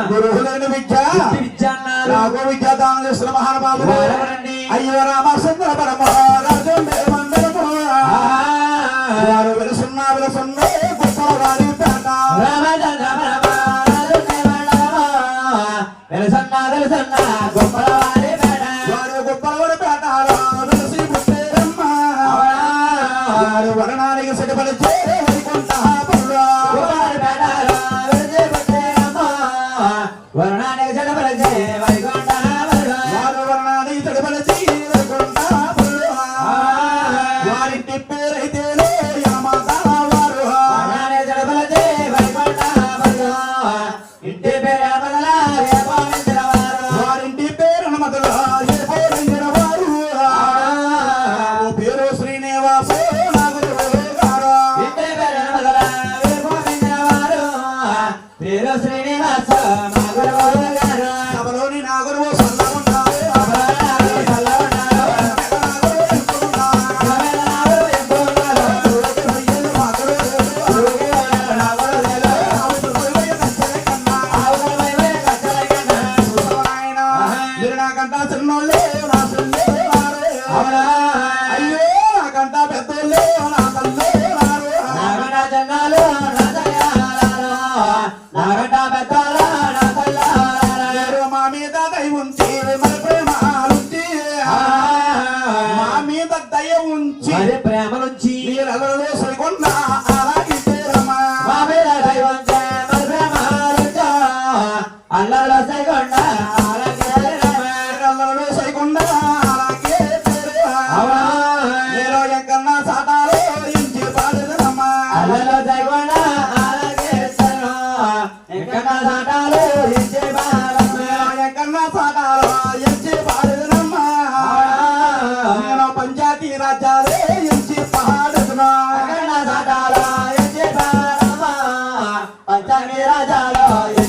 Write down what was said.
గురువులైన విద్య రాఘవ విద్యాదానం చేస్తున్న మహానుభావుడు అయ్యో రామచంద్ర పరమహారాజు వారు వెలుసున్న గొప్ప వారి పేట వారు గొప్పవారి పేట వెలిసి పుట్టేరమ్మ వారు వరణానికి సిడిపడితే ప్రేమ నుంచి అల్లలో సైకొండ అల్లలో సైకొండ నేను ఎక్కన్నా సాటాలు ఇంటి పాడదమ్మా అల్లలో సైకొండ ఎక్కన్నా సాటాలు ఇంటి ఎక్కన్నా సాటాలు ఇంటి పాడదమ్మా నేను పంచాయతీ రాజ్యాలే ఇంటి పాడుతున్నా ఎక్కన్నా సాటాలు ఇంటి పాడమ్మా పంచాయతీ రాజ్యాలు